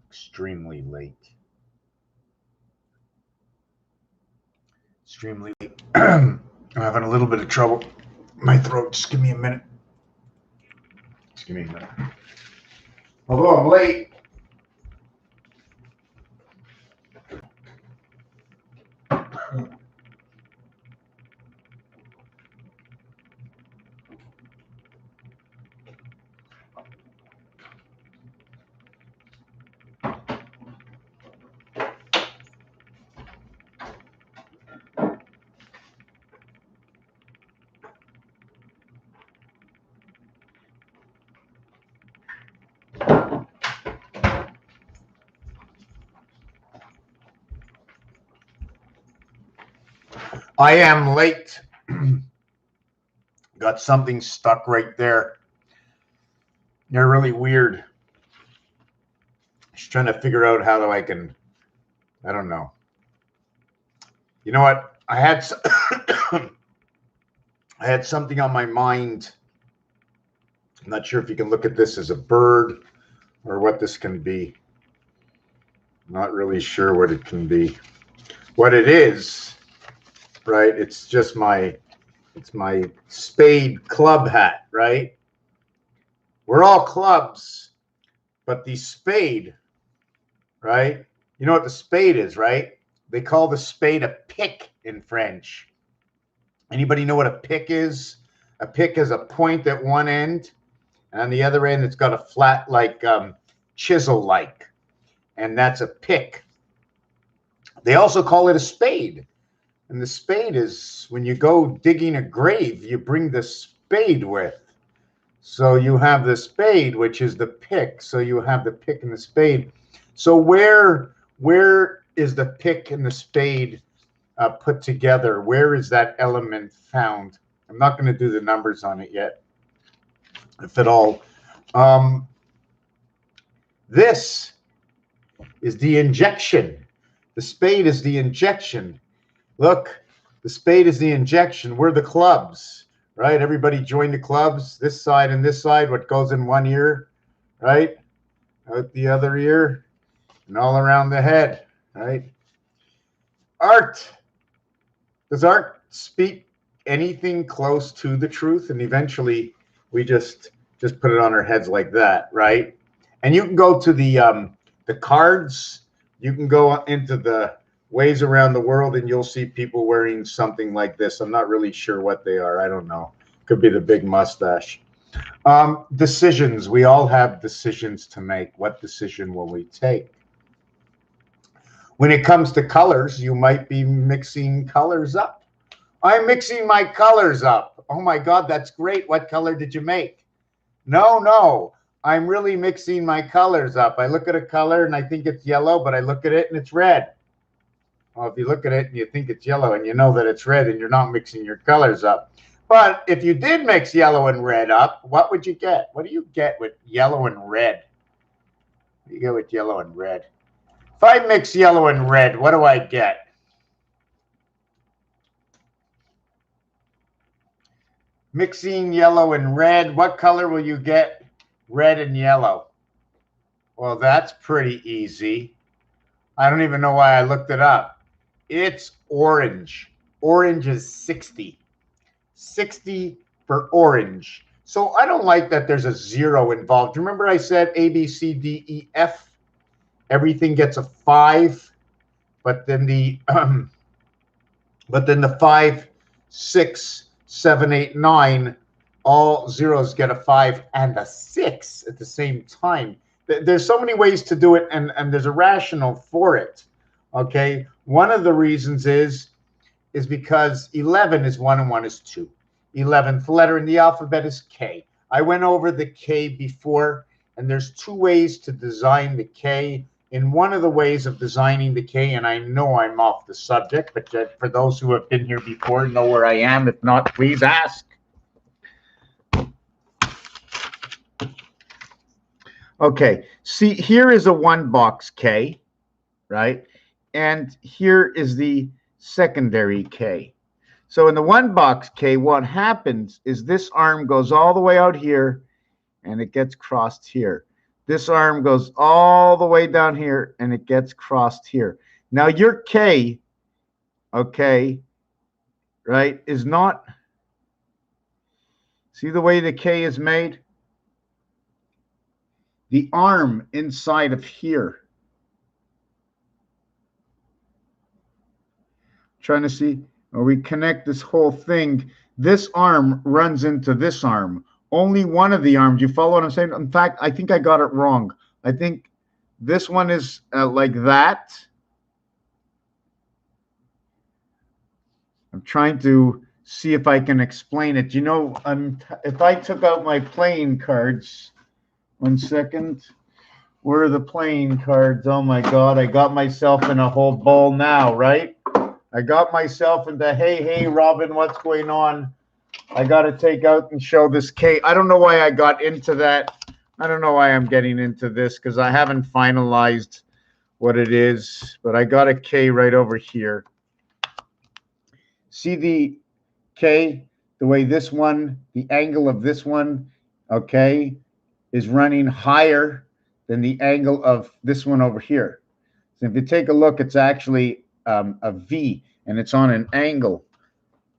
Extremely late. Extremely late. I'm having a little bit of trouble. My throat. Just give me a minute. Just give me a minute. Although I'm late. I am late. Got something stuck right there. They're really weird. Just trying to figure out how I can, I don't know. You know what? I had something on my mind. I'm not sure if you can look at this as a bird or what this can be. Not really sure what it can be. What it is, right? It's just it's my spade club hat, right? We're all clubs, but the spade, right? You know what the spade is, right? They call the spade a pick in French. Anybody know what a pick is? A pick is a point at one end, and on the other end, it's got a flat, like chisel-like, and that's a pick. They also call it a spade, and the spade is when you go digging a grave, you bring the spade with. So you have the spade, which is the pick. So you have the pick and the spade. So where is the pick and the spade put together? Where is that element found? I'm not going to do the numbers on it yet, if at all. This is the injection. The spade is the injection. Look, the spade is the injection. We're the clubs, right? Everybody join the clubs. This side and this side, what goes in one ear, right? Out the other ear and all around the head, right? Art. Does art speak anything close to the truth? And eventually we just put it on our heads like that, right? And you can go to the cards. You can go into the ways around the world and you'll see people wearing something like this. I'm not really sure what they are. I don't know. Could be the big mustache. Decisions. We all have decisions to make. What decision will we take? When it comes to colors, you might be mixing colors up. I'm mixing my colors up. Oh my God, that's great. What color did you make? No. I'm really mixing my colors up. I look at a color and I think it's yellow, but I look at it and it's red. Well, if you look at it and you think it's yellow and you know that it's red and you're not mixing your colors up. But if you did mix yellow and red up, what would you get? What do you get with yellow and red? What do you get with yellow and red? If I mix yellow and red, what do I get? Mixing yellow and red, what color will you get? Red and yellow. Well, that's pretty easy. I don't even know why I looked it up. It's orange. Orange is 60. 60 for orange. So I don't like that there's a zero involved. Remember I said A, B, C, D, E, F? Everything gets a 5, but then the 5, 6, 7, 8, 9, all zeros get a 5 and a 6 at the same time. There's so many ways to do it, and there's a rationale for it. Okay, one of the reasons is because 11 is 1 and 1 is 2. 11th letter in the alphabet is K. I went over the K before, and there's 2 ways to design the K. In one of the ways of designing the K, and I know I'm off the subject, but for those who have been here before, know where I am. If not, please ask. Okay, see, here is a 1 box K, right? And here is the secondary K. So in the one box K, what happens is this arm goes all the way out here and it gets crossed here. This arm goes all the way down here and it gets crossed here. Now your K, okay, right, is not, see the way the K is made? The arm inside of here. Trying to see, or we connect this whole thing. This arm runs into this arm. Only one of the arms. You follow what I'm saying? In fact, I think I got it wrong. I think this one is like that. I'm trying to see if I can explain it. You know, if I took out my playing cards, 1 second. Where are the playing cards? Oh my God, I got myself in a whole bowl now, right? I got myself into, hey, Robin, what's going on? I got to take out and show this K. I don't know why I got into that. I don't know why I'm getting into this because I haven't finalized what it is, but I got a K right over here. See the K, the way this one, the angle of this one, okay, is running higher than the angle of this one over here. So if you take a look, it's actually a V, and it's on an angle,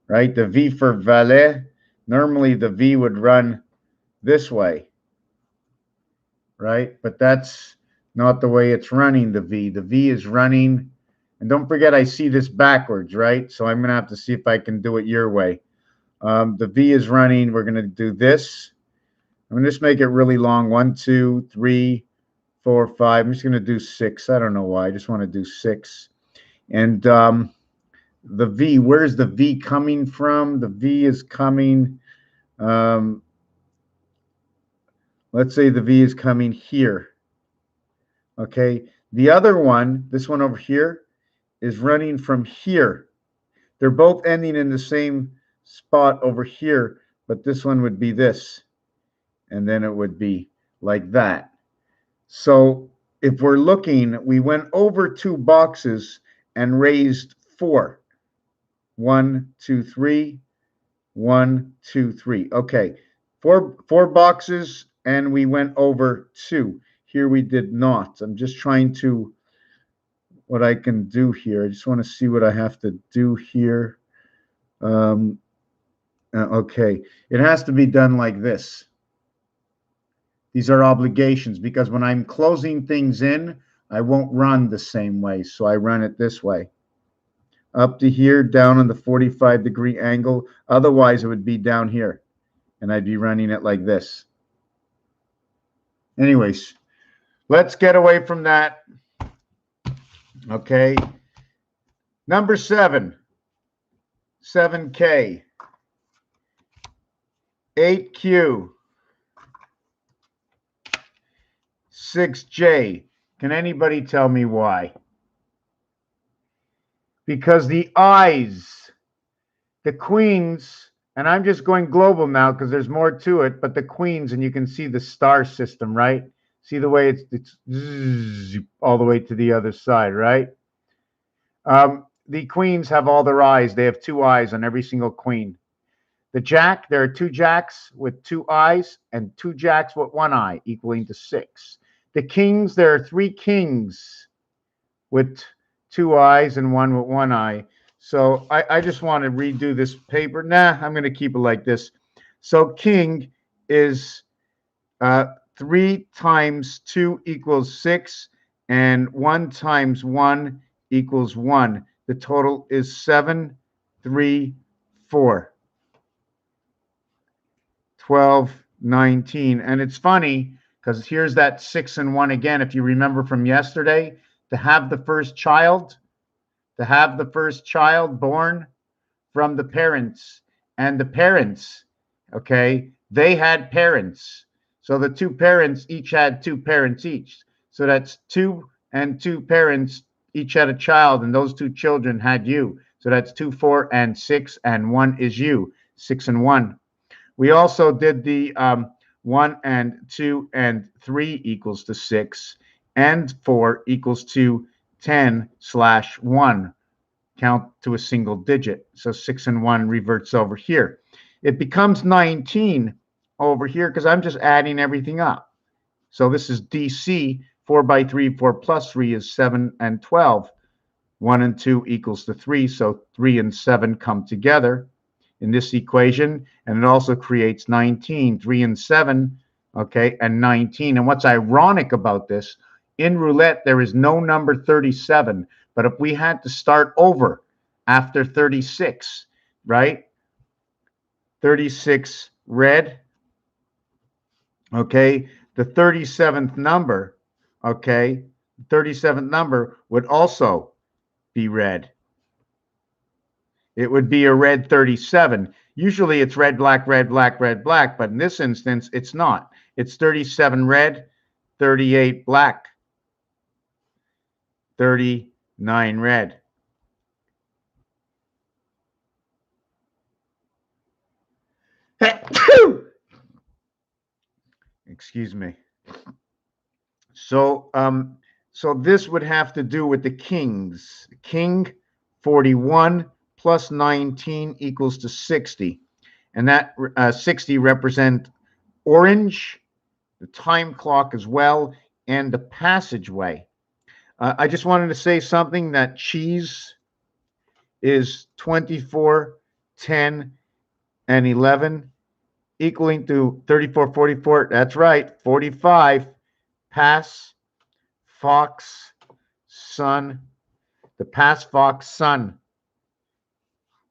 right? The V for valet. Normally, the V would run this way, right? But that's not the way it's running, the V. The V is running, and don't forget, I see this backwards, right? So I'm going to have to see if I can do it your way. The V is running. We're going to do this. I'm going to just make it really long. 1, 2, 3, 4, 5. I'm just going to do 6. I don't know why. I just want to do 6. And the V, where's the V coming from? The V is coming, let's say the V is coming here. Okay. The other one, this one over here, is running from here. They're both ending in the same spot over here, but this one would be this. And then it would be like that. So if we're looking, we went over 2 boxes and raised 4. 1, 2, 3, 1, 2, 3. Okay, four boxes, and we went over 2. Here we did not. I'm just trying to, what I can do here. I just want to see what I have to do here. Okay, it has to be done like this. These are obligations because when I'm closing things in, I won't run the same way. So I run it this way. Up to here, down on the 45-degree angle. Otherwise, it would be down here. And I'd be running it like this. Anyways, let's get away from that. Okay. Number 7. 7K. 8Q. 6J. Can anybody tell me why? Because the eyes, the queens, and I'm just going global now because there's more to it, but the queens, and you can see the star system, right? See the way it's all the way to the other side, right? The queens have all their eyes. They have 2 eyes on every single queen. The jack, there are 2 jacks with 2 eyes and 2 jacks with 1 eye, equaling to 6. The kings, there are 3 kings with 2 eyes and 1 with 1 eye. So I just want to redo this paper. Nah, I'm going to keep it like this. So king is 3 times 2 equals 6, and 1 times 1 equals 1. The total is 7, 3, 4. 12, 19. And it's funny because here's that 6 and 1 again. If you remember from yesterday, to have the first child born from the parents, and the parents, okay, they had parents. So the 2 parents each had 2 parents each. So that's 2 and 2 parents each had a child, and those 2 children had you. So that's 2, 4, and 6, and 1 is you. 6 and 1. We also did the 1 and 2 and 3 equals to 6, and 4 equals to 10/1. count to a single digit. So 6 and 1 reverts over here. It becomes 19 over here because I'm just adding everything up. So this is DC, 4 by 3, 4 plus 3 is 7 and 12. 1 and 2 equals to 3, so 3 and 7 come together in this equation, and it also creates 19. 3 and 7, okay, and 19. And what's ironic about this, in roulette, there is no number 37, but if we had to start over after 36, right? 36 red, okay, the 37th number, okay, 37th number would also be red. It would be a red 37. Usually it's red, black, red, black, red, black, but in this instance, it's not. It's 37 red, 38 black, 39 red. Excuse me. So, so this would have to do with the kings. King 41 plus 19 equals to 60. And that 60 represent orange, the time clock as well, and the passageway. I just wanted to say something that cheese is 24, 10, and 11, equaling to 34, 44. That's right, 45. Pass, fox, sun. The pass, fox, sun.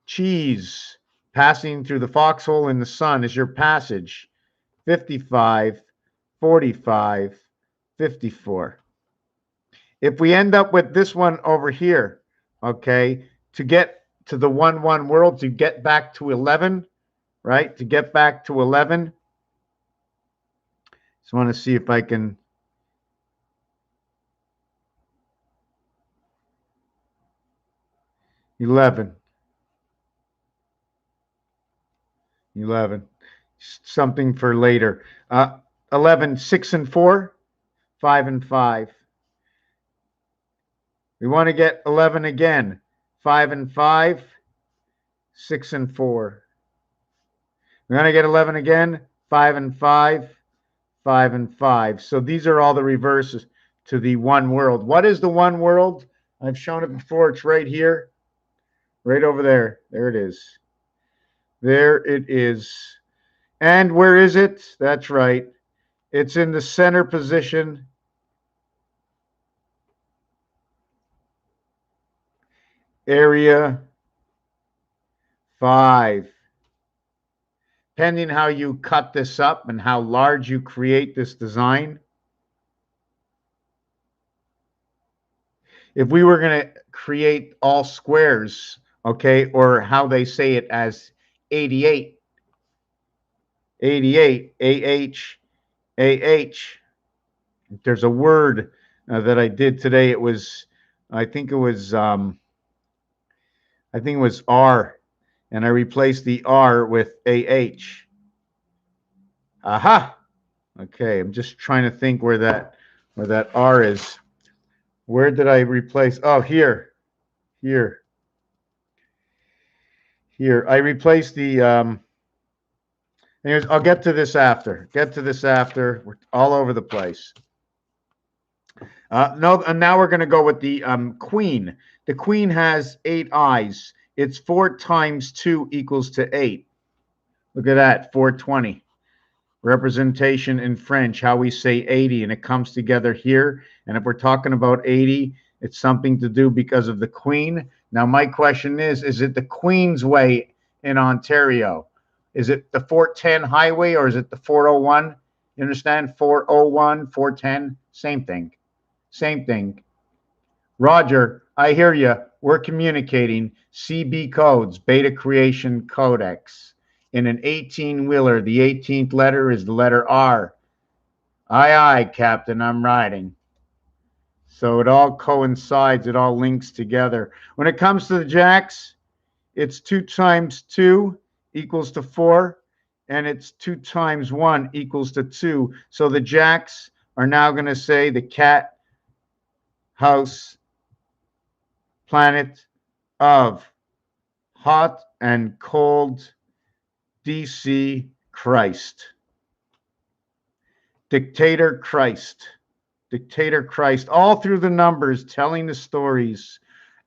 Cheese passing through the foxhole in the sun is your passage. 55, 45, 54. If we end up with this one over here, okay, to get to the 1-1 world, to get back to 11, right? To get back to 11. Just want to see if I can. 11. Something for later. 11, 6 and 4, 5 and 5. We want to get 11 again. 5 and 5, 6 and 4. We're going to get 11 again. 5 and 5, 5 and 5. So these are all the reverses to the one world. What is the one world? I've shown it before. It's right here. Right over there. There it is. There it is. And where is it? That's right. It's in the center position. Area 5. Depending how you cut this up and how large you create this design. If we were going to create all squares, okay, or how they say it as 88, 88, AH. There's a word that I did today. It was, I think it was R, and I replaced the R with AH. Aha. Okay, I'm just trying to think where that R is. Where did I replace? Oh, here. I replaced the anyways, I'll get to this after. We're all over the place. No, and now we're going to go with the queen. The queen has 8 eyes. It's 4 times 2 equals to 8. Look at that, 420. Representation in French, how we say 80, and it comes together here. And if we're talking about 80, it's something to do because of the queen. Now, my question is it the Queen's Way in Ontario? Is it the 410 highway or is it the 401? You understand? 401, 410, same thing. Same thing. Roger, I hear you. We're communicating. CB codes, Beta Creation Codex. In an 18-wheeler, the 18th letter is the letter R. Aye, aye, Captain, I'm riding. So it all coincides. It all links together. When it comes to the jacks, it's 2 times 2 equals to 4, and it's 2 times 1 equals to 2. So the jacks are now going to say the cat, house, planet, of hot and cold DC Christ. Dictator Christ. Dictator Christ. All through the numbers, telling the stories.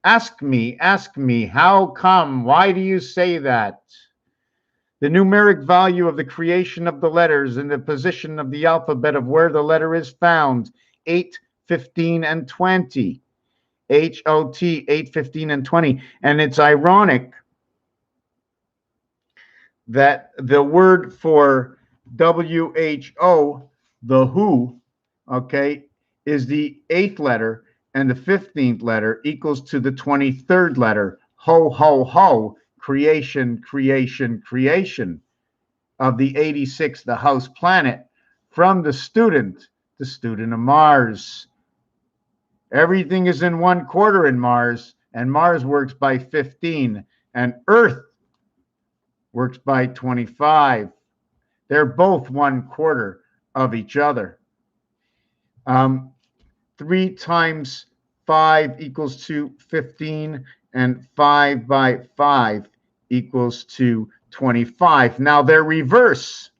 Ask me, how come? Why do you say that? The numeric value of the creation of the letters and the position of the alphabet of where the letter is found. 8, 15, and 20. HOT, 8, 15, and 20. And it's ironic that the word for WHO, the WHO, okay, is the 8th letter, and the 15th letter equals to the 23rd letter. Ho, ho, ho, creation, creation, creation of the 86th, the house planet, from the student of Mars. Everything is in 1/4 in Mars, and Mars works by 15, and Earth works by 25. They're both 1/4 of each other. 3 times 5 equals to 15, and 5 by 5 equals to 25. Now their reverse,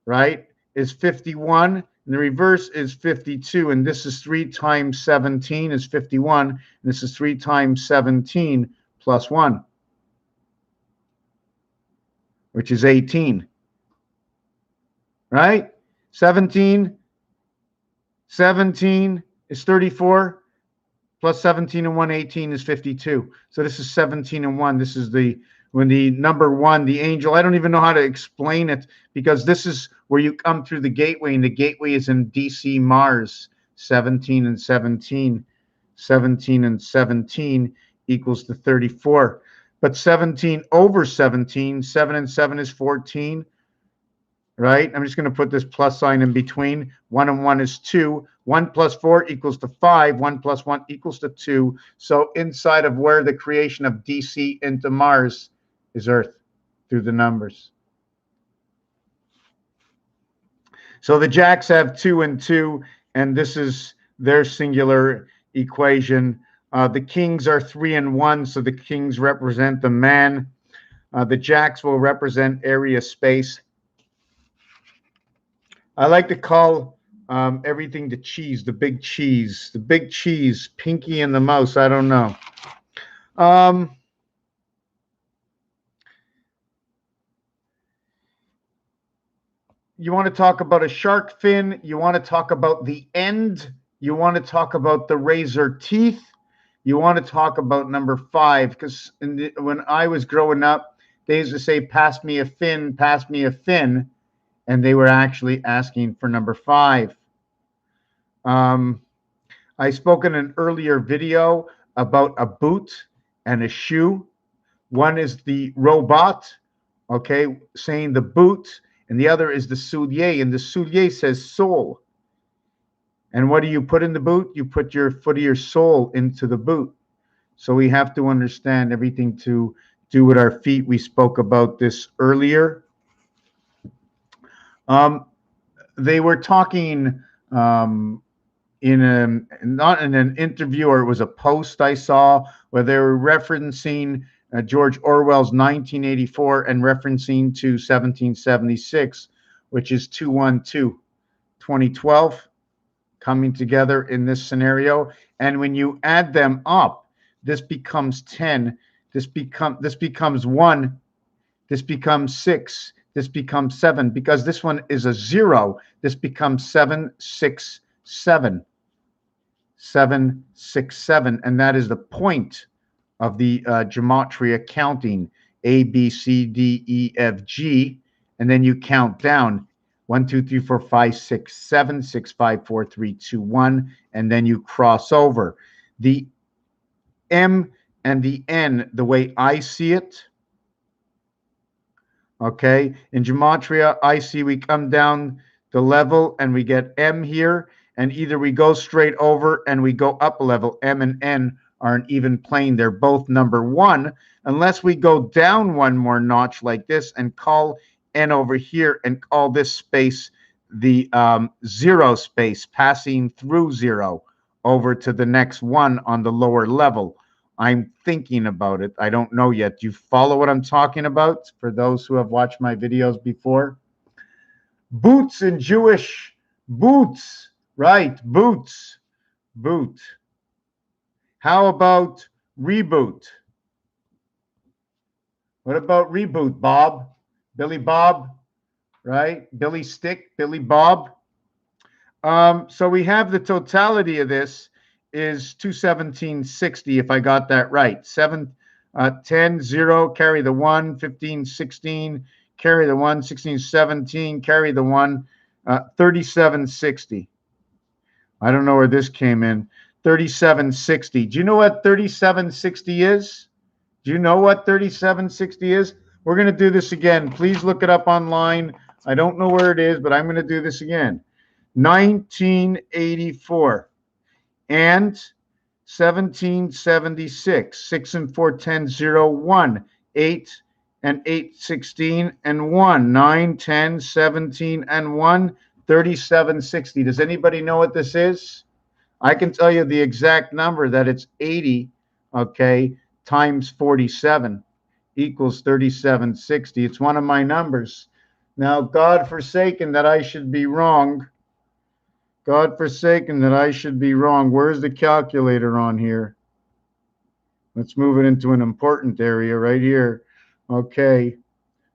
right, is 51, and the reverse is 52, and this is 3 times 17 is 51, and this is 3 times 17 plus 1, which is 18, right? 17 is 34, plus 17 and 1, 18 is 52. So this is 17 and 1. This is when the number 1, the angel, I don't even know how to explain it, because this is where you come through the gateway, and the gateway is in DC Mars. 17 and 17. 17 and 17 equals to 34. But 17 over 17, 7 and 7 is 14, right? I'm just going to put this plus sign in between. 1 and 1 is 2. 1 plus 4 equals to 5. 1 plus 1 equals to 2. So inside of where the creation of DC into Mars is Earth, through the numbers. So the Jacks have 2 and 2, and this is their singular equation. The Kings are 3 and 1, so the Kings represent the man. The Jacks will represent area space. I like to call everything the cheese, the big cheese, Pinky and the Mouse. I don't know. You want to talk about a shark fin. You want to talk about the end. You want to talk about the razor teeth. You want to talk about number 5, because when I was growing up, they used to say, pass me a fin, pass me a fin. And they were actually asking for number 5. I spoke in an earlier video about a boot and a shoe. One is the robot, okay, saying the boot, and the other is the soulier, and the soulier says soul. And what do you put in the boot? You put your foot of your soul into the boot. So we have to understand everything to do with our feet. We spoke about this earlier. They were talking not in an interview, or it was a post I saw, where they were referencing George Orwell's 1984 and referencing to 1776, which is 212, 2012, coming together in this scenario. And when you add them up, this becomes 10. This becomes 1. This becomes 6. This becomes 7, because this one is a 0. This becomes 7, 6, 7. 7, 6, 7. And that is the point of the gematria counting. A, B, C, D, E, F, G. And then you count down. 1, 2, 3, 4, 5, 6, 7, 6, 5, 4, 3, 2, 1. And then you cross over. The M and the N, the way I see it, okay, in gematria, I see we come down the level and we get M here, and either we go straight over and we go up a level. M and N are an even plane. They're both number 1, unless we go down one more notch like this and call N over here and call this space the 0 space, passing through 0 over to the next one on the lower level. I'm thinking about it. I don't know yet. Do you follow what I'm talking about? For those who have watched my videos before. Boots in Jewish, boots, right? Boots, boot. How about reboot? What about reboot, Bob? Billy Bob, right? Billy Stick, Billy Bob. So we have the totality of this is 217.60, if I got that right. 10, 0, carry the 1, 15, 16, carry the 1, 16, 17, carry the 1, 37.60. I don't know where this came in. 37.60. Do you know what 37.60 is? Do you know what 37.60 is? We're going to do this again. Please look it up online. I don't know where it is, but I'm going to do this again. 1984 and 1776. 6 and 4, 10, 0, 1. 8 and 8, 16 and 1. 9, 10, 17 and 1. 37.60. Does anybody know what this is? I can tell you the exact number, that it's 80, okay, times 47 equals 37.60. It's one of my numbers. Now, God forsaken that I should be wrong. God forsaken that I should be wrong. Where's the calculator on here? Let's move it into an important area right here. Okay,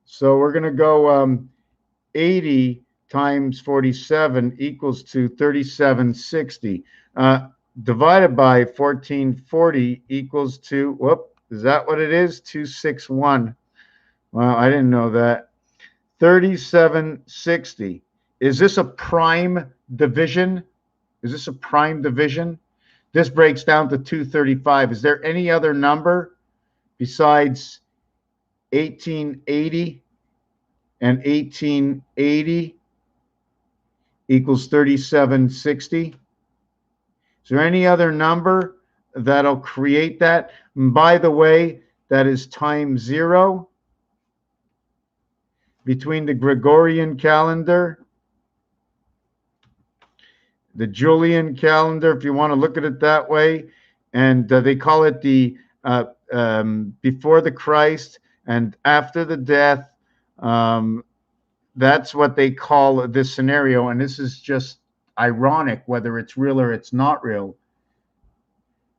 so we're going to go 80 times 47 equals to 37.60. Divided by 1440 equals to, whoop, is that what it is? 261. Well, I didn't know that. 37.60. Is this a prime division? Is this a prime division? This breaks down to 235. Is there any other number besides 1880 and 1880 equals 37.60? Is there any other number that'll create that? And by the way, that is time 0 between the Gregorian calendar, the Julian calendar, if you want to look at it that way, and they call it the before the Christ and after the death. That's what they call this scenario, and this is just ironic whether it's real or it's not real.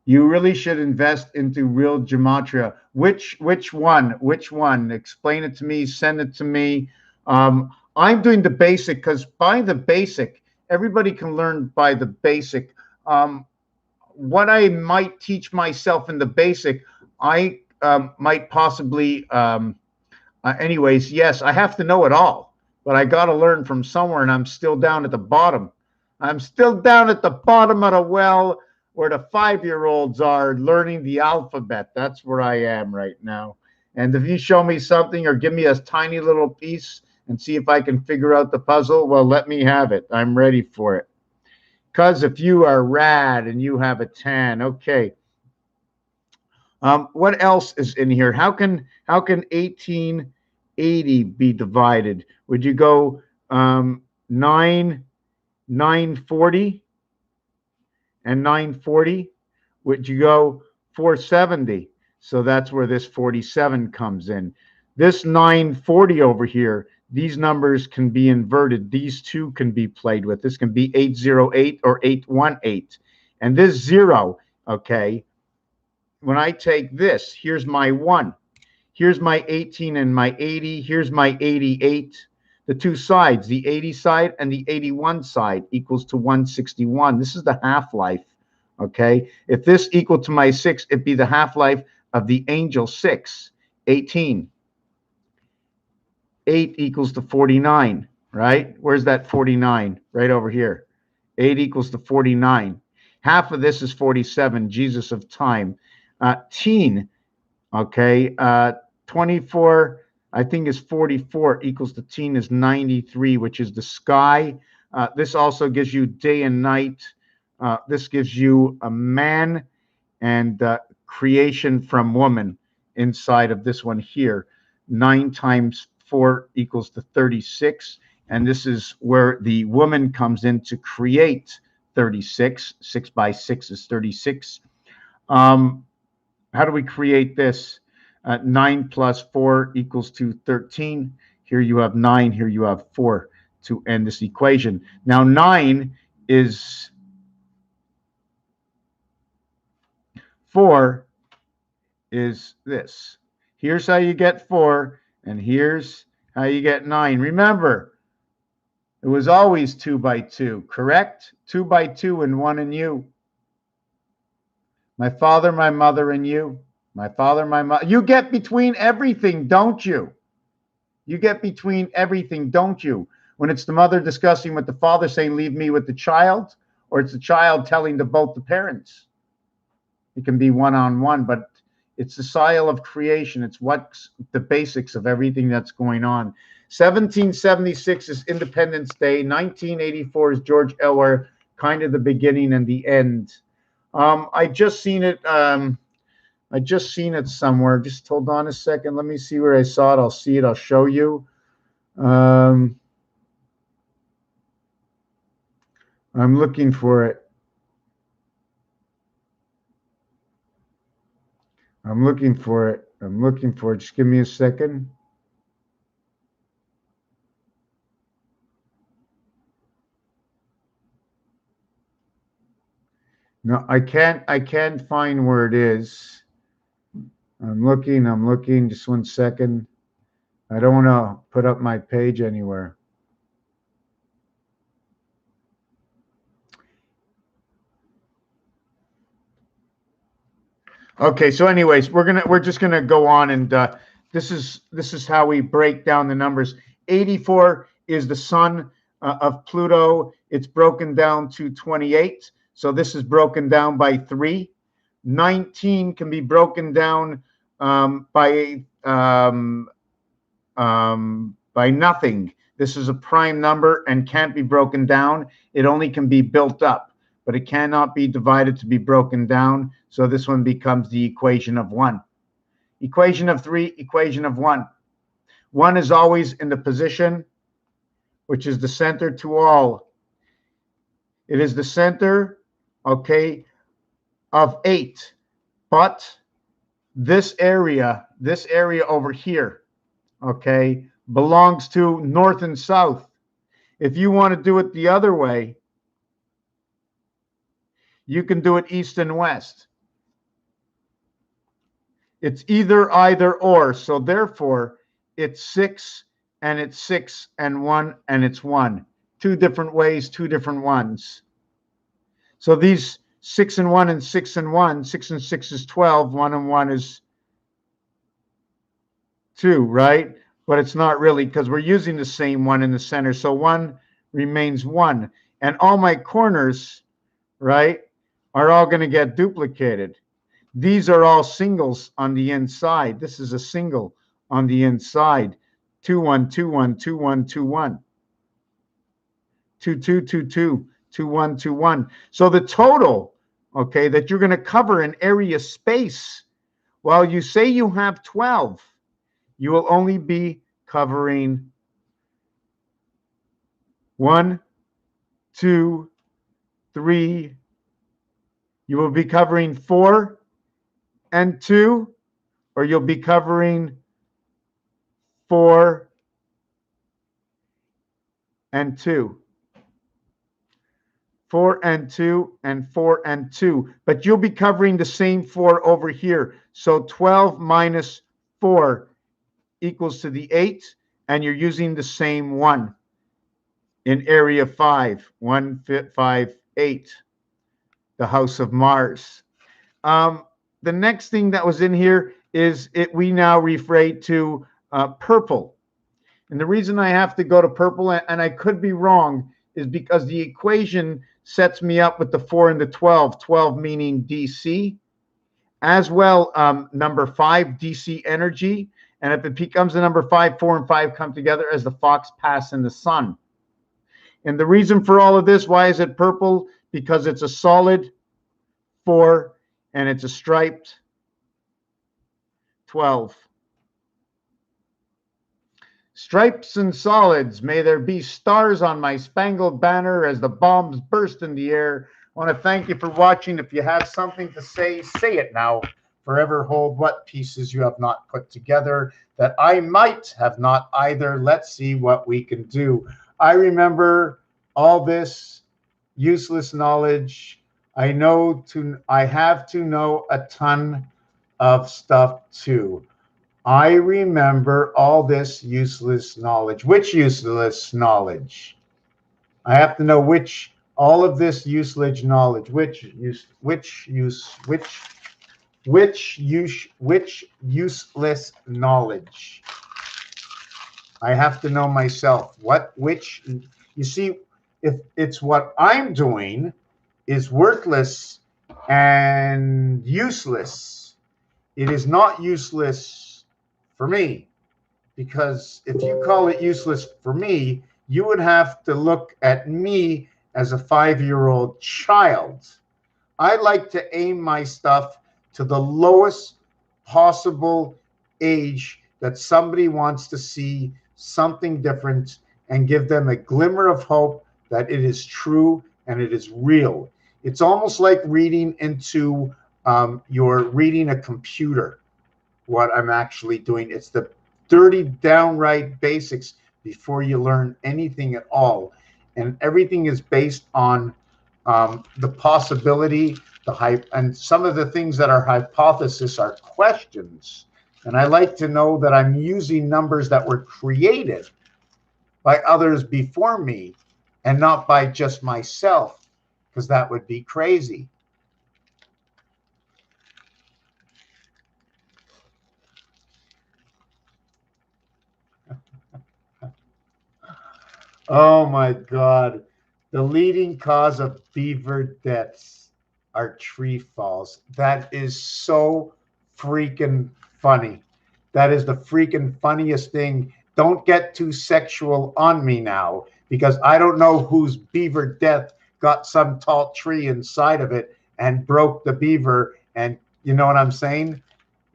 You really should invest into real gematria. Which one? Which one? Explain it to me. Send it to me. I'm doing the basic because by the basic, everybody can learn by the basic. What I might teach myself in the basic, I might possibly. Anyways, yes, I have to know it all, but I got to learn from somewhere, and I'm still down at the bottom. I'm still down at the bottom of the well where the 5-year-olds are learning the alphabet. That's where I am right now. And if you show me something or give me a tiny little piece and see if I can figure out the puzzle, well, let me have it. I'm ready for it. Because if you are rad and you have a 10, okay. What else is in here? How can 1880 be divided? Would you go 940 and 940? Would you go 470? So that's where this 47 comes in. This 940 over here, these numbers can be inverted. These two can be played with. This can be 808 or 818. And this 0, okay, when I take this, here's my 1. Here's my 18 and my 80. Here's my 88. The two sides, the 80 side and the 81 side, equals to 161. This is the half-life, okay? If this equal to my 6, it'd be the half-life of the angel 6, 18. 8 equals to 49, right? Where's that 49? Right over here. 8 equals to 49. Half of this is 47, Jesus of time. Teen, okay, 24, I think is 44, equals to teen is 93, which is the sky. This also gives you day and night. This gives you a man and creation from woman inside of this one here. 9 times 4 equals to 36. And this is where the woman comes in to create 36. 6 by 6 is 36. How do we create this? 9 plus 4 equals to 13. Here you have 9. Here you have 4 to end this equation. Now 9 is 4 is this. Here's how you get 4, and here's how you get 9. Remember, it was always 2 by 2, correct? 2 by 2 and 1 in you. My father, my mother, and you. My father, my mother. You get between everything, don't you? You get between everything, don't you? When it's the mother discussing with the father saying, leave me with the child, or it's the child telling to both the parents. It can be one-on-one, but it's the style of creation. It's what's the basics of everything that's going on. 1776 is Independence Day. 1984 is George Orwell, kind of the beginning and the end. I just seen it. I just seen it somewhere. Just hold on a second. Let me see where I saw it. I'll see it. I'll show you. I'm looking for it. I'm looking for it. I'm looking for it. Just give me a second. No, I can't find where it is. I'm looking. Just one second. I don't want to put up my page anywhere. Okay, so anyways, we're just gonna go on, and this is how we break down the numbers. 84 is the sun of Pluto. It's broken down to 28. So this is broken down by 3. 19 can be broken down by nothing. This is a prime number and can't be broken down. It only can be built up, but it cannot be divided to be broken down. So this one becomes the equation of 1. Equation of 3, equation of 1. 1 is always in the position, which is the center to all. It is the center, okay, of 8. But this area over here, okay, belongs to north and south. If you want to do it the other way, you can do it east and west. It's either or. So therefore, it's 6 and it's 6 and 1 and it's 1. 2 different ways, 2 different ones. So these 6 and 1 and 6 and 1, 6 and 6 is 12, 1 and 1 is 2, right? But it's not really, because we're using the same 1 in the center. So 1 remains 1. And all my corners, right, are all going to get duplicated. These are all singles on the inside. This is a single on the inside. 2 1 2 1 2 1 2 1. 2 2 2 2 2 1 2 1. So the total, okay, that you're going to cover in area space, while you say you have 12, you will only be covering 1, 2, 3. You will be covering 4 and 2, or you'll be covering 4 and 2. 4 and 2 and 4 and 2. But you'll be covering the same 4 over here. So 12 minus 4 equals to the 8, and you're using the same 1 in area 5. 1, 5, 8. The house of Mars. The next thing that was in here is we now refer to purple. And the reason I have to go to purple, and I could be wrong, is because the equation sets me up with the 4 and the 12, 12 meaning DC, as well number 5, DC energy. And if it becomes the number 5, 4 and 5 come together as the fox pass in the sun. And the reason for all of this, why is it purple? Because it's a solid 4 and it's a striped 12. Stripes and solids, may there be stars on my spangled banner as the bombs burst in the air. I want to thank you for watching. If you have something to say, say it now. Forever hold what pieces you have not put together, that I might have not either. Let's see what we can do. I remember all this useless knowledge. I have to know a ton of stuff too. I remember all this useless knowledge. Which useless knowledge? I have to know all of this useless knowledge. Which useless knowledge? I have to know myself. You see, if it's what I'm doing is worthless and useless, it is not useless for me. Because if you call it useless for me, you would have to look at me as a 5-year-old child. I like to aim my stuff to the lowest possible age that somebody wants to see something different and give them a glimmer of hope that it is true and it is real. It's almost like reading into you're reading a computer. What I'm actually doing, it's the dirty downright basics before you learn anything at all, and everything is based on the possibility, the hype, and some of the things that are hypothesis are questions. And I like to know that I'm using numbers that were created by others before me and not by just myself, because that would be crazy. Oh my God. The leading cause of beaver deaths are tree falls. That is so freaking funny. That is the freaking funniest thing. Don't get too sexual on me now, because I don't know whose beaver death got some tall tree inside of it and broke the beaver. And you know what I'm saying?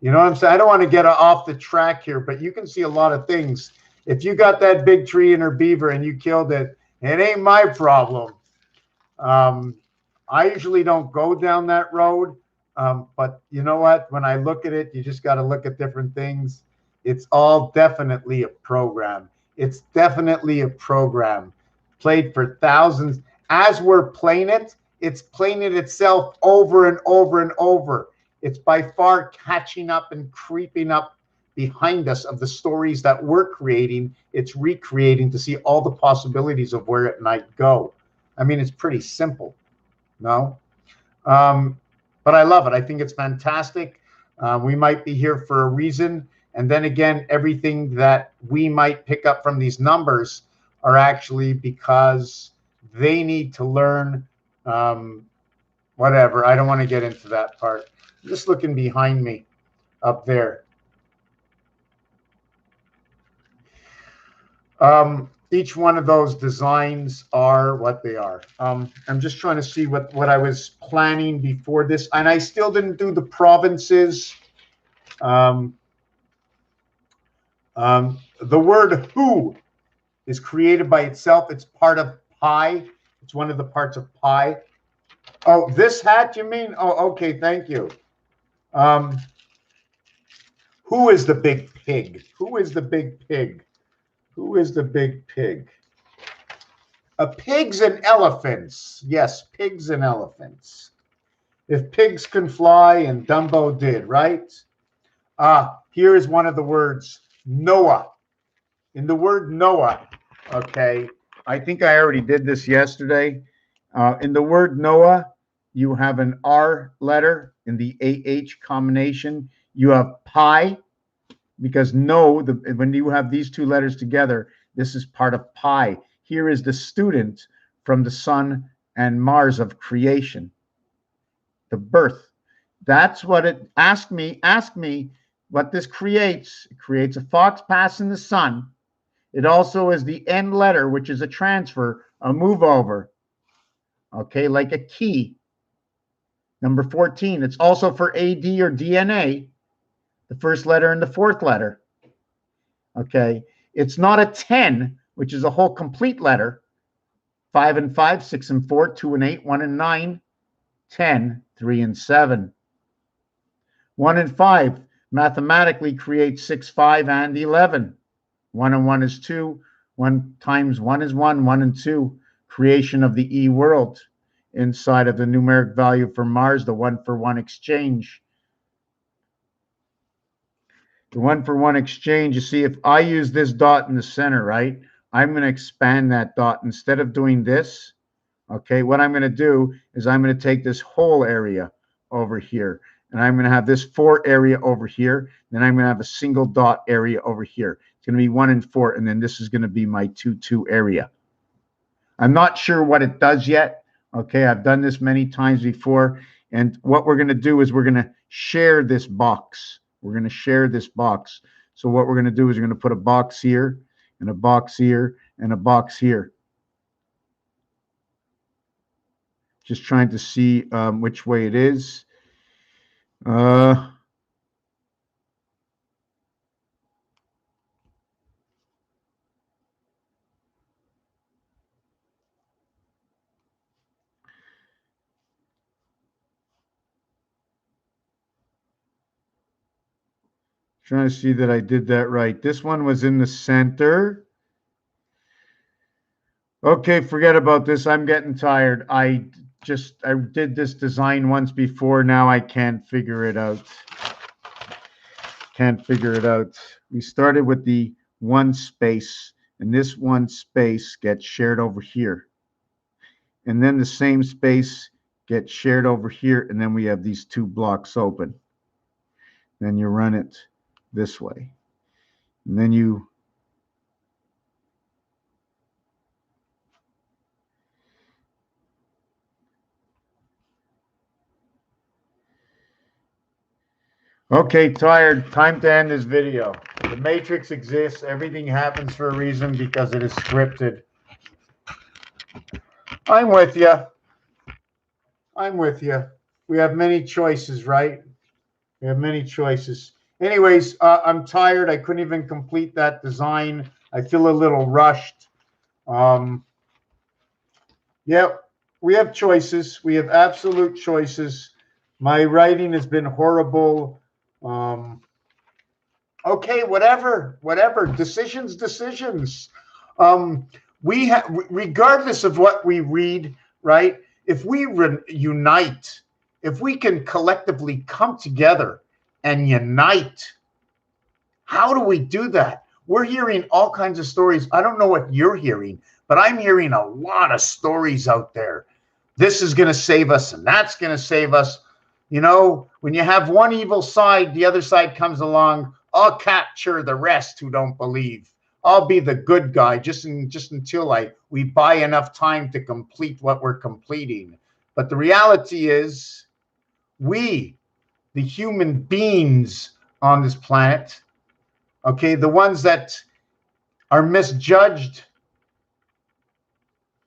You know what I'm saying? I don't want to get off the track here, but you can see a lot of things. If you got that big tree in her beaver and you killed it, it ain't my problem. I usually don't go down that road. But you know what? When I look at it, you just got to look at different things. It's all definitely a program. It's definitely a program played for thousands. As we're playing it, it's playing it itself over and over and over. It's by far catching up and creeping up behind us of the stories that we're creating. It's recreating to see all the possibilities of where it might go. I mean, it's pretty simple, no? But I love it. I think it's fantastic. We might be here for a reason. And then again, everything that we might pick up from these numbers are actually because they need to learn whatever. I don't want to get into that part. I'm just looking behind me up there. Each one of those designs are what they are. I'm just trying to see what I was planning before this, and I still didn't do the provinces. The word who is created by itself. It's part of pi. It's one of the parts of pi. Oh, this hat, you mean? Oh, okay, thank you. Who is the big pig? Who is the big pig? Who is the big pig? Pigs and elephants. Yes, pigs and elephants. If pigs can fly, and Dumbo did, right? Here is one of the words, Noah. In the word Noah, okay, I think I already did this yesterday. In the word Noah, you have an R letter in the AH combination. You have pi, because when you have these two letters together, this is part of pi. Here is the student from the sun and Mars of creation, the birth. That's what it ask me what this creates. It creates a fox passing the sun. It also is the N letter, which is a transfer, a move over. Okay, like a key. Number 14. It's also for AD or DNA, the first letter and the fourth letter. Okay, it's not a 10, which is a whole complete letter. 5 and 5, 6 and 4, 2 and 8, 1 and 9, 10, 3 and 7. 1 and 5 mathematically create 6, 5, and 11. 1 and 1 is 2. 1 times 1 is 1. 1 and 2, creation of the E world inside of the numeric value for Mars, the 1-for-1 exchange. The 1-for-1 exchange, you see, if I use this dot in the center, right, I'm going to expand that dot. Instead of doing this, okay, what I'm going to do is I'm going to take this whole area over here, and I'm going to have this 4 area over here. Then I'm going to have a single dot area over here. It's going to be 1 and 4, and then this is going to be my 2, 2 area. I'm not sure what it does yet. Okay, I've done this many times before, and what we're going to do is we're going to share this box. We're going to share this box. So what we're going to do is we're going to put a box here, and a box here, and a box here. Just trying to see which way it is. Trying to see that I did that right. This one was in the center. Okay, forget about this. I'm getting tired. I did this design once before. Now I can't figure it out. Can't figure it out. We started with the 1 space, and this 1 space gets shared over here. And then the same space gets shared over here, and then we have these 2 blocks open. Then you run it this way. And then you okay, tired. Time to end this video. The matrix exists. Everything happens for a reason because it is scripted. I'm with you. I'm with you. We have many choices, right? We have many choices. Anyways, I'm tired. I couldn't even complete that design. I feel a little rushed. Yeah, we have choices. We have absolute choices. My writing has been horrible. Okay, whatever. Decisions. We have, regardless of what we read, right? If we unite, if we can collectively come together and unite, how do we do that? We're hearing all kinds of stories. I don't know what you're hearing, but I'm hearing a lot of stories out there. This is going to save us, and that's going to save us. You know, when you have one evil side, the other side comes along. I'll capture the rest who don't believe. I'll be the good guy just until we buy enough time to complete what we're completing. But the reality is, we, the human beings on this planet, okay, the ones that are misjudged,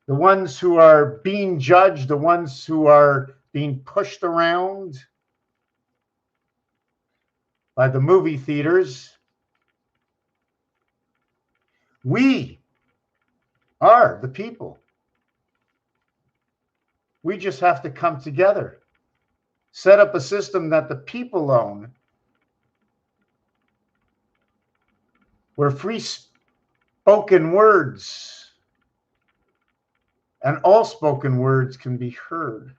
the ones who are being judged, the ones who are being pushed around by the movie theaters, we are the people. We just have to come together, set up a system that the people own, where free spoken words and all spoken words can be heard.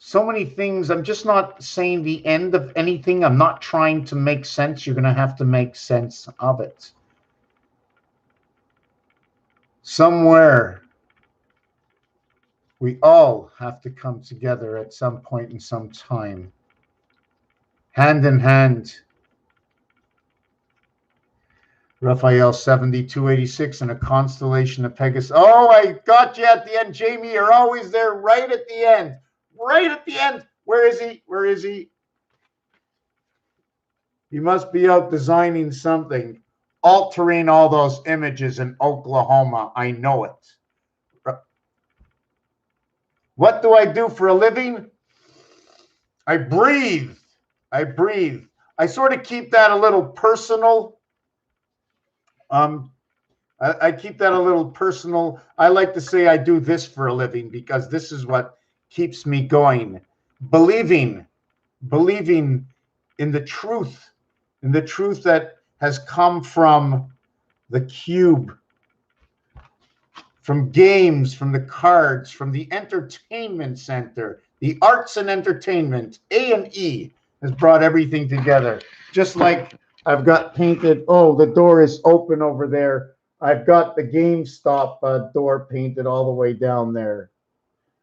So many things. I'm just not saying the end of anything. I'm not trying to make sense. You're going to have to make sense of it. Somewhere, we all have to come together at some point in some time, hand in hand. Raphael 7286 in a constellation of Pegasus. Oh, I got you at the end, Jamie. You're always there right at the end. Right at the end. Where is he? Where is he? He must be out designing something, altering all those images in Oklahoma. I know it. What do I do for a living? I breathe. I breathe. I sort of keep that a little personal. I keep that a little personal. I like to say I do this for a living because this is what keeps me going. Believing believing in the truth that has come from the cube, from games, from the cards, from the entertainment center, the arts and entertainment. A&E has brought everything together. Just like I've got painted, oh, the door is open over there. I've got the GameStop door painted all the way down there.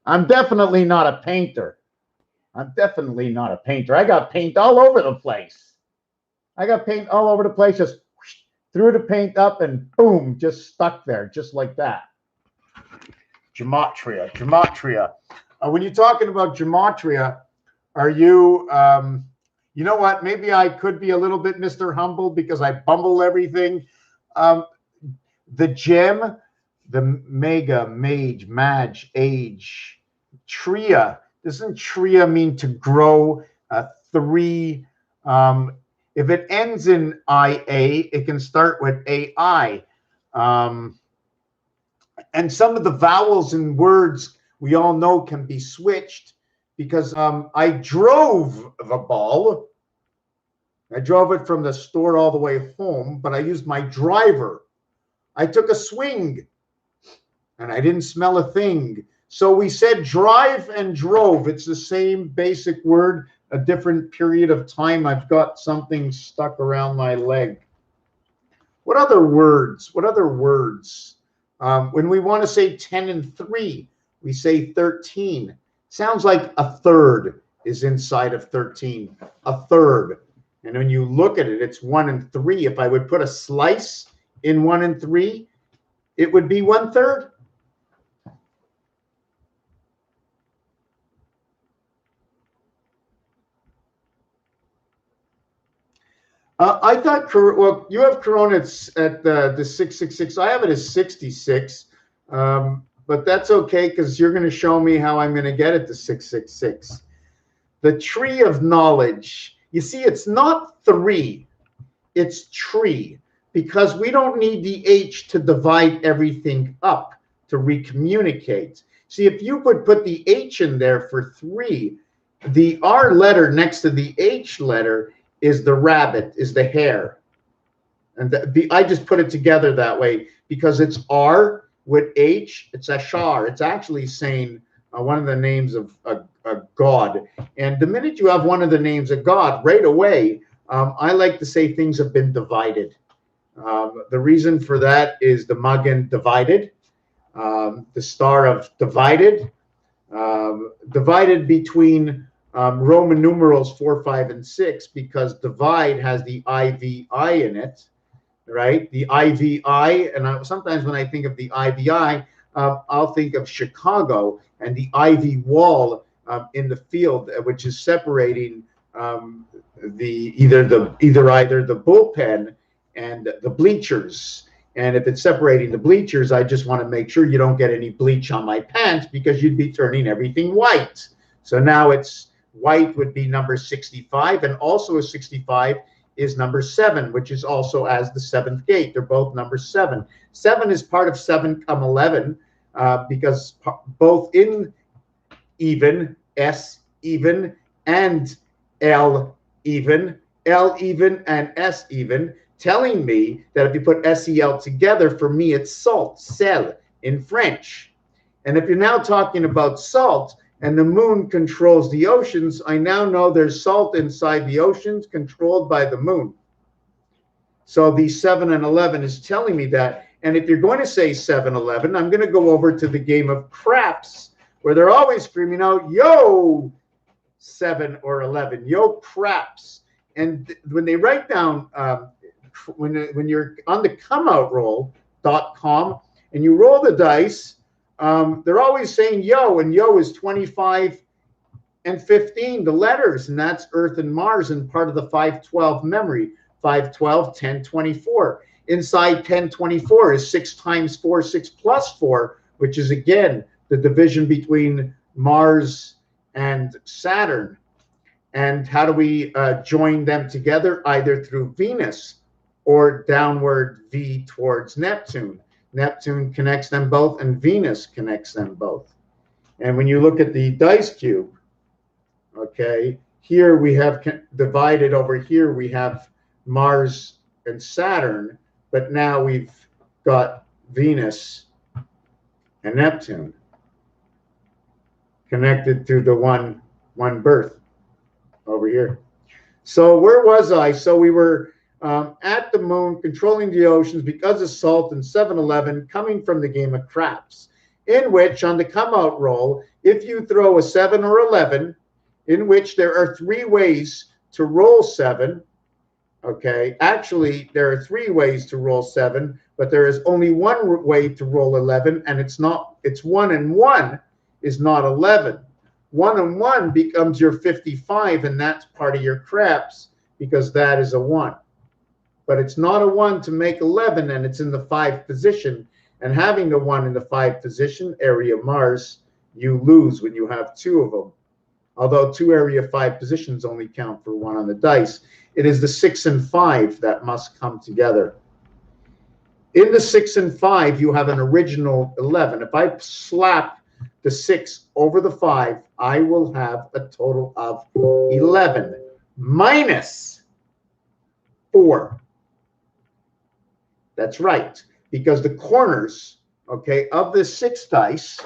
I'm definitely not a painter. I'm definitely not a painter. I got paint all over the place. I got paint all over the place, just whoosh, threw the paint up and boom, just stuck there, just like that. Gematria, gematria. When you're talking about gematria, are you, you know what, maybe I could be a little bit Mr. Humble because I bumble everything. The gem, the mega, mage, mage, age, tria. Doesn't tria mean to grow? Three. If it ends in IA, it can start with AI. And some of the vowels in words we all know can be switched because I drove the ball. I drove it from the store all the way home, but I used my driver. I took a swing and I didn't smell a thing. So we said drive and drove. It's the same basic word, a different period of time. I've got something stuck around my leg. What other words? What other words? When we want to say 10 and 3, we say 13. Sounds like a third is inside of 13. A third. And when you look at it, it's 1 and 3. If I would put a slice in 1 and 3, it would be 1/3. I thought, well, you have Corona at the 666. I have it as 66, but that's okay because you're going to show me how I'm going to get it to 666. The tree of knowledge. You see, it's not 3, it's tree, because we don't need the H to divide everything up to recommunicate. See, if you would put the H in there for 3, the R letter next to the H letter is the rabbit, is the hare. And I just put it together that way because it's R with H, it's Ashar. It's actually saying one of the names of a god. And the minute you have one of the names of God, right away, I like to say things have been divided. The reason for that is the Magen divided, the star of divided, divided between Roman numerals 4, 5, and 6, because divide has the IVI in it, right? The IVI, and sometimes when I think of the IVI, I'll think of Chicago and the ivy wall in the field, which is separating either the bullpen and the bleachers. And if it's separating the bleachers, I just want to make sure you don't get any bleach on my pants because you'd be turning everything white. So now it's white would be number 65, and also a 65 is number 7, which is also as the 7th gate. They're both number 7. 7 is part of 7 come 11 because both in even, S even, and L even, and S even, telling me that if you put SEL together, for me it's salt, sel in French. And if you're now talking about salt, and the moon controls the oceans, I now know there's salt inside the oceans controlled by the moon. So the 7 and 11 is telling me that. And if you're going to say 7-11, I'm going to go over to the game of craps, where they're always screaming out, yo, 7 or 11, yo, craps. And when they write down, when you're on the comeoutroll.com and you roll the dice, they're always saying yo, and yo is 25 and 15, the letters, and that's Earth and Mars and part of the 512 memory. 512, 10, 24. Inside 10, 24 is 6 times 4, 6 plus 4, which is again the division between Mars and Saturn. And how do we join them together? Either through Venus or downward V towards Neptune. Neptune connects them both, and Venus connects them both. And when you look at the dice cube, okay, here we have divided over here, we have Mars and Saturn, but now we've got Venus and Neptune connected through the one birth over here. So where was I? So we were at the moon, controlling the oceans because of salt and 7-Eleven, coming from the game of craps, in which on the come out roll, if you throw a 7 or 11, in which there are 3 ways to roll 7. Okay, actually there are 3 ways to roll 7, but there is only one way to roll 11, and it's 1 and 1 is not 11. 1 and 1 becomes your 55, and that's part of your craps because that is a 1. But it's not a 1 to make 11, and it's in the 5th position. And having the 1 in the 5th position, area Mars, you lose when you have 2 of them. Although 2 area 5 positions only count for 1 on the dice. It is the 6 and 5 that must come together. In the 6 and 5, you have an original 11. If I slap the 6 over the 5, I will have a total of 11 minus 4. That's right, because the corners, okay, of the 6 dice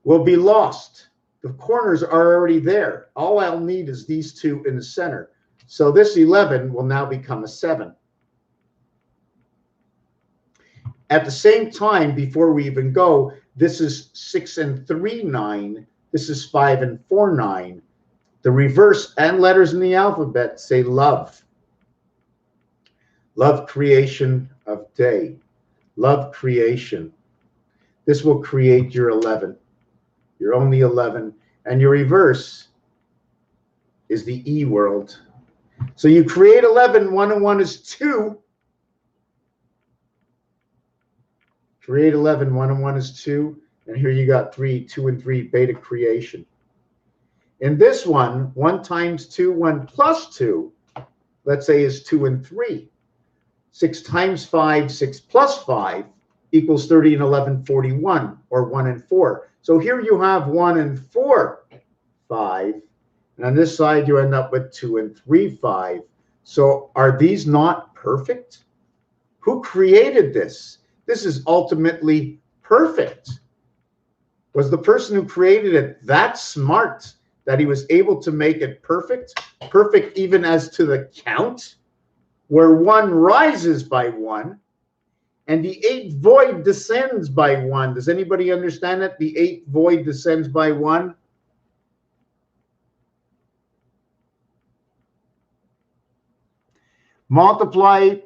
will be lost. The corners are already there. All I'll need is these 2 in the center. So this 11 will now become a 7. At the same time, before we even go, this is 6 and 3, 9. This is 5 and 4, 9. The reverse and letters in the alphabet say love. Love, creation of day. Love, creation. This will create your 11. You're only 11. And your reverse is the E world. So you create 11. 1 and 1 is 2. Create 11. 1 and 1 is 2. And here you got 3. 2 and 3, beta creation. In this one, 1 times 2, 1 plus 2, let's say is 2 and 3. 6 times 5, 6 plus 5 equals 30 and 11, 41, or 1 and 4. So here you have 1 and 4, 5. And on this side, you end up with 2 and 3, 5. So are these not perfect? Who created this? This is ultimately perfect. Was the person who created it that smart that he was able to make it perfect? Perfect even as to the count, where 1 rises by 1, and the 8th void descends by 1. Does anybody understand that? The 8th void descends by 1. Multiply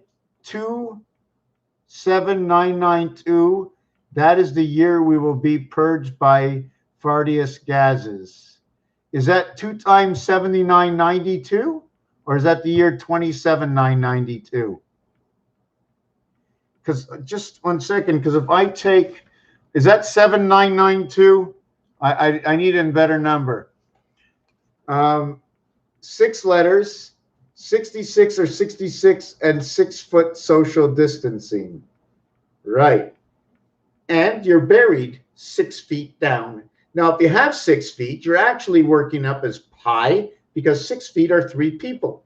27992. That is the year we will be purged by fardious gases. Is that 2 times 7992? Or is that the year 27992? Because just 1 second, because if I take, is that 7992? I need a better number. 6 letters, 66 or 66, and 6 foot social distancing. Right. And you're buried 6 feet down. Now, if you have 6 feet, you're actually working up as pi, because 6 feet are 3 people.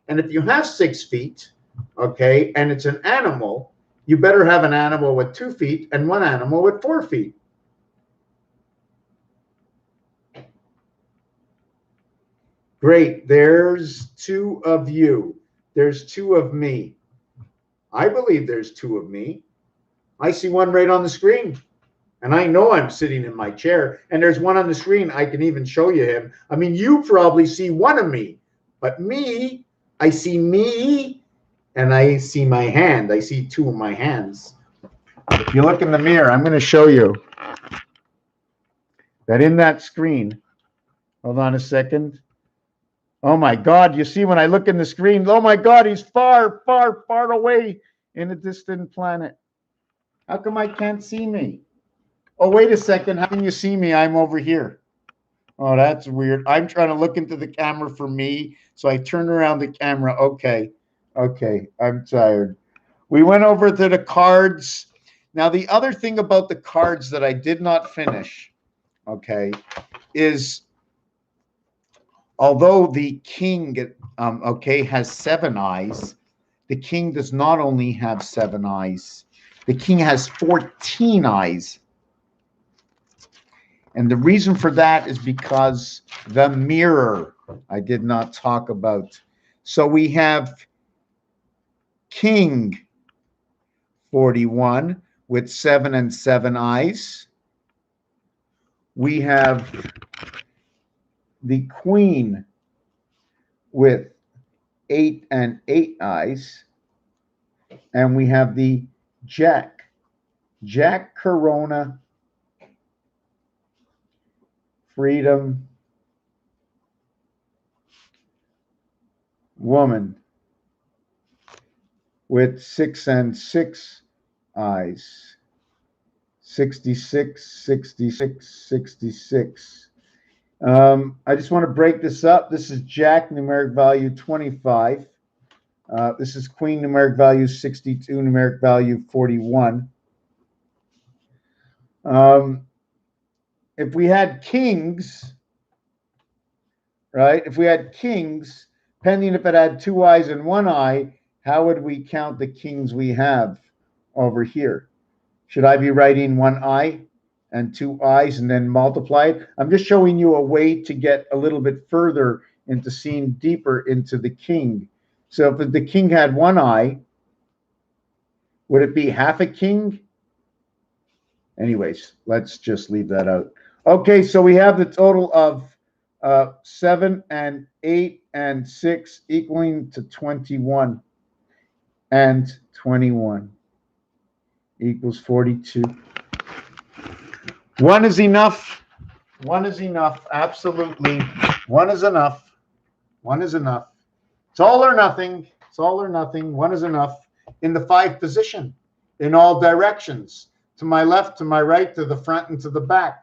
And if you have 6 feet, okay, and it's an animal, you better have an animal with 2 feet and 1 animal with 4 feet. Great. There's 2 of you. There's 2 of me. I believe there's 2 of me. I see 1 right on the screen. And I know I'm sitting in my chair. And there's 1 on the screen. I can even show you him. I mean, you probably see 1 of me. But me, I see me. And I see my hand. I see 2 of my hands. If you look in the mirror, I'm going to show you that in that screen. Hold on a second. Oh my God, you see when I look in the screen, oh my God, he's far, far, far away in a distant planet. How come I can't see me? Oh, wait a second. How can you see me? I'm over here. Oh, that's weird. I'm trying to look into the camera for me. So I turn around the camera. Okay. Okay. I'm tired. We went over to the cards. Now, the other thing about the cards that I did not finish okay, is although the king, okay, has 7 eyes, the king does not only have 7 eyes, the king has 14 eyes. And the reason for that is because the mirror I did not talk about. So we have king 41 with 7 and 7 eyes. We have the queen with 8 and 8 eyes. And we have the jack, Jack Corona, freedom, woman with 6 and 6 eyes. 66, 66, 66. I just want to break this up. This is Jack, numeric value 25. This is Queen, numeric value 62, numeric value 41. If we had kings, right? If we had kings, depending if it had 2 eyes and 1 eye, how would we count the kings we have over here? Should I be writing 1 eye and 2 eyes and then multiply it? I'm just showing you a way to get a little bit further into seeing deeper into the king. So if the king had 1 eye, would it be half a king? Anyways, let's just leave that out. Okay, so we have the total of 7 and 8 and 6 equaling to 21. And 21 equals 42. 1 is enough. 1 is enough. Absolutely. 1 is enough. 1 is enough. It's all or nothing. It's all or nothing. 1 is enough in the 5 position, in all directions, to my left, to my right, to the front, and to the back.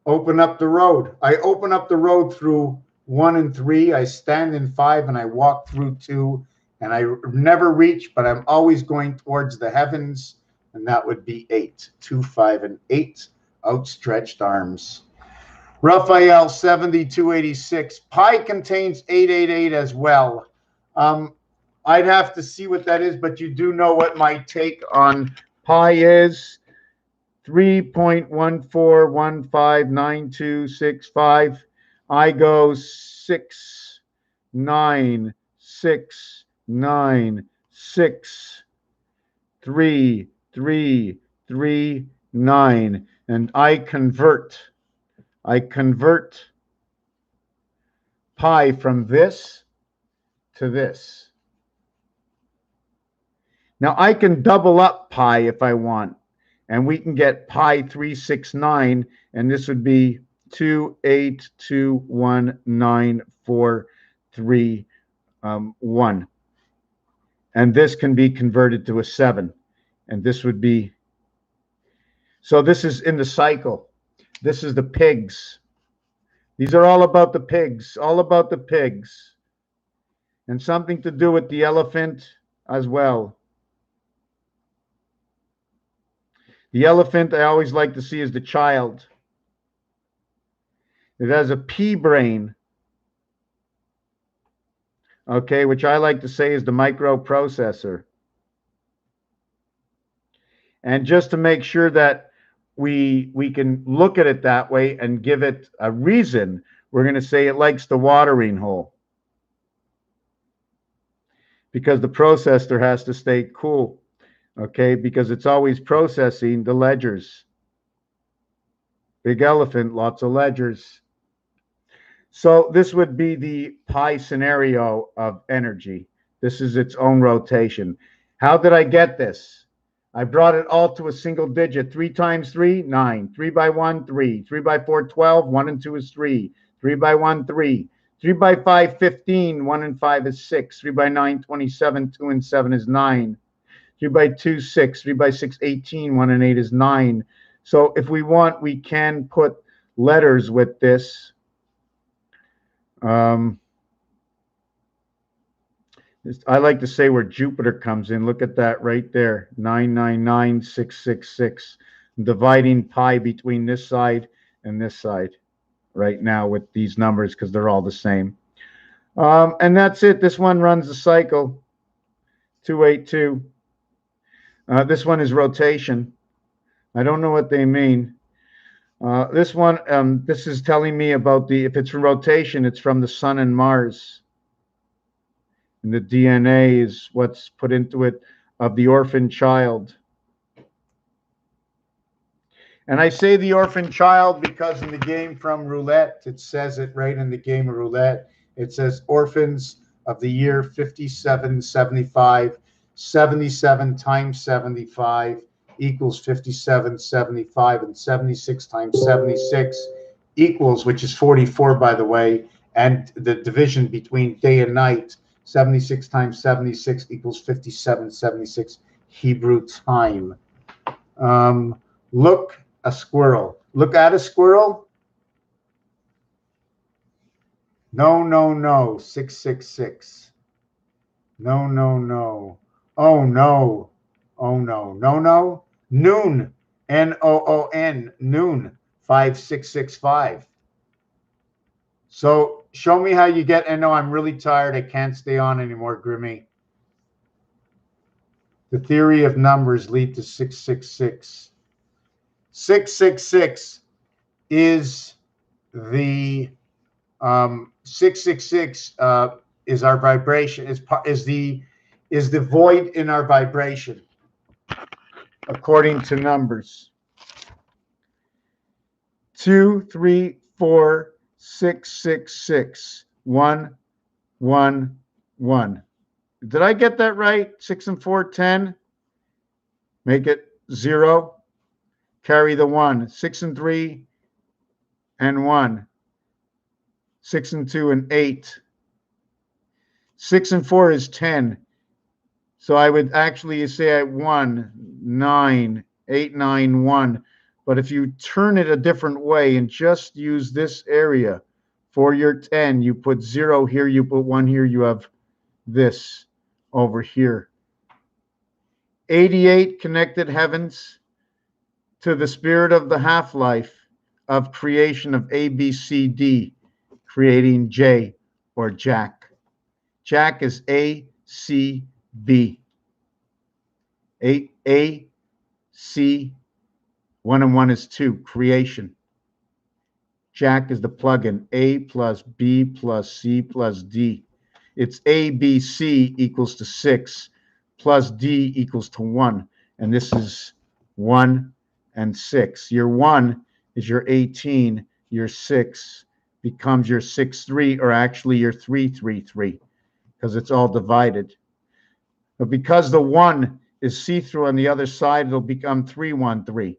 Open up the road. I open up the road through 1 and 3. I stand in 5 and I walk through 2. And I never reach, but I'm always going towards the heavens. And that would be 8. 2, 5, and 8. Outstretched arms. Raphael 7286. Pi contains 888 as well. I'd have to see what that is, but you do know what my take on pi is. 3.14159265. I go 6, 9, 6, 9, 6, 3, 3, 3, 9. And I convert pi from this to this. Now I can double up pi if I want, and we can get pi 369, and this would be 2821943 and this can be converted to a 7, and this would be, so this is in the cycle. This is the pigs. These are all about the pigs, all about the pigs, and something to do with the elephant as well. The elephant I always like to see is the child. It has a pea brain, okay, which I like to say is the microprocessor. And just to make sure that we can look at it that way and give it a reason, we're going to say it likes the watering hole, because the processor has to stay cool, okay, because it's always processing the ledgers. Big elephant, lots of ledgers. So this would be the pi scenario of energy. This is its own rotation. How did I get this? I brought it all to a single digit. 3 times 3, 9. 3 by 1, 3. 3 by 4, 12. 1 and 2 is 3. 3 by 1, 3. 3 by 5, 15. 1 and 5 is 6. 3 by 9, 27. 2 and 7 is 9. 3 by 2, 6. 3 by 6, 18. 1 and 8 is 9. So if we want, we can put letters with this. I like to say where Jupiter comes in. Look at that right there. 999666. I'm dividing pi between this side and this side right now with these numbers because they're all the same. And that's it. This one runs the cycle, 282. This one is rotation. I don't know what they mean. This one, this is telling me about if it's from rotation, it's from the sun and Mars. And the DNA is what's put into it of the orphan child. And I say the orphan child because in the game from roulette, it says it right in the game of roulette. It says orphans of the year 5775, 77 times 75 equals 5775, and 76 times 76 equals, which is 44, by the way, and the division between day and night, 76 times 76 equals 5776 Hebrew time. Look a squirrel. Look at a squirrel. No, no, no. 666. No, no, no. Oh, no. Oh, no. No, no. Noon. N-O-O-N. Noon. 5665. So show me how you get, and no, I'm really tired. I can't stay on anymore, Grimmy. The theory of numbers lead to 666. 666 is the 666 is our vibration, is the void in our vibration according to numbers. 2, 3, 4, 6, 6, 6, 1, 1, 1. Did I get that right? 6 and 4, 10. Make it 0. Carry the 1. 6 and 3 and 1. 6 and 2 and 8. 6 and 4 is 10. So I would actually say 1, 9, 8, 9, 1. But if you turn it a different way and just use this area for your 10, you put 0 here, you put 1 here, you have this over here. 88 connected heavens to the spirit of the half-life of creation of A, B, C, D, creating J or Jack. Jack is A, C, B. A, C, 1 and 1 is 2, creation. Jack is the plug-in, A plus B plus C plus D. It's A, B, C equals to 6 plus D equals to 1. And this is 1 and 6. Your 1 is your 18. Your 6 becomes your 6-3, or actually your 3-3-3, because it's all divided. But because the 1 is see-through on the other side, it'll become 3-1-3.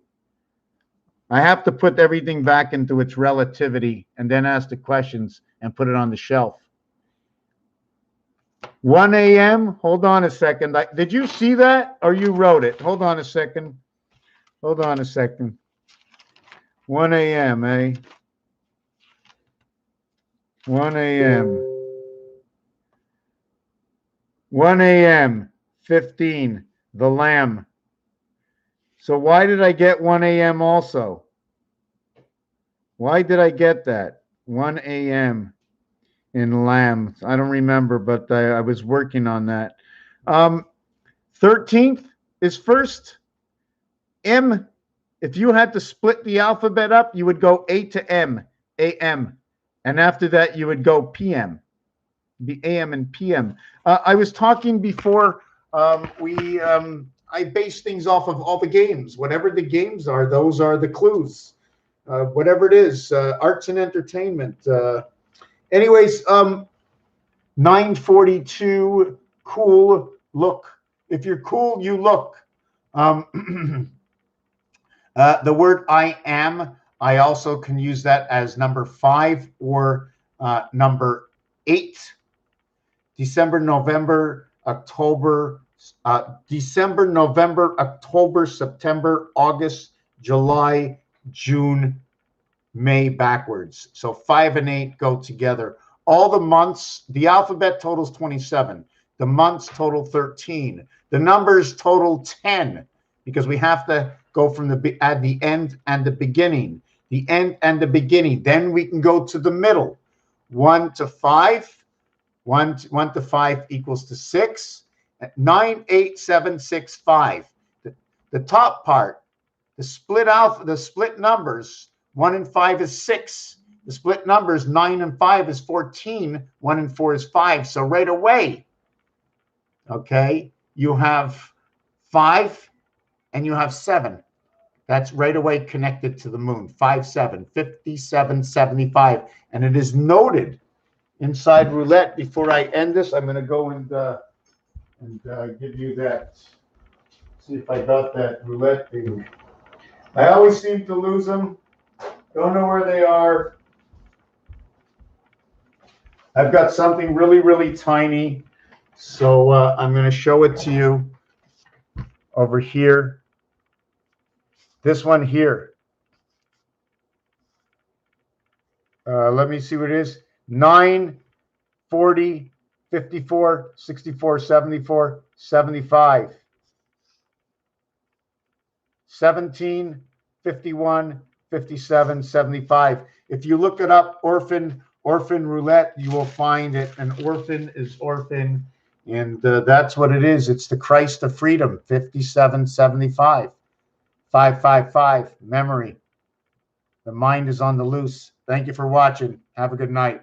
I have to put everything back into its relativity and then ask the questions and put it on the shelf. 1 a.m. Hold on a second. Did you see that or you wrote it? Hold on a second. Hold on a second. 1 a.m., eh? 1 a.m. 1 a.m. 15. The Lamb. So why did I get 1 a.m. also? Why did I get that? 1 a.m. in Lamb. I don't remember, but I was working on that. 13th is first. M, if you had to split the alphabet up, you would go A to M, A.M. And after that, you would go P.M., be A.M. and P.M. I was talking before I base things off of all the games. Whatever the games are, those are the clues. Whatever it is, arts and entertainment. Anyways, 942, cool, look. If you're cool, you look. The word I am, I also can use that as number 5 or number 8. December, November, October, September, August, July, June, May backwards. So 5 and 8 go together. All the months, the alphabet totals 27. The months total 13. The numbers total 10 because we have to go from add the end and the beginning. The end and the beginning. Then we can go to the middle. 1 to 5. 1 to 5 equals to 6. 9, 8, 7, 6, 5. The top part, the split numbers, 1 and 5 is 6. The split numbers, 9 and 5 is 14. 1 and 4 is 5. So right away, okay, you have 5 and you have 7. That's right away connected to the moon. 5, 7, 57, 75. And it is noted inside roulette. Before I end this, I'm going to go and give you that. See if I got that roulette thing. I always seem to lose them. Don't know where they are. I've got something really, really tiny. So I'm going to show it to you over here. This one here. Let me see what it is. 9, 40, 54, 64, 74, 75. 17, 51, 57, 75. If you look it up, orphan roulette, you will find it. An orphan is orphan. And that's what it is. It's the Christ of Freedom, 5775. 555, memory. The mind is on the loose. Thank you for watching. Have a good night.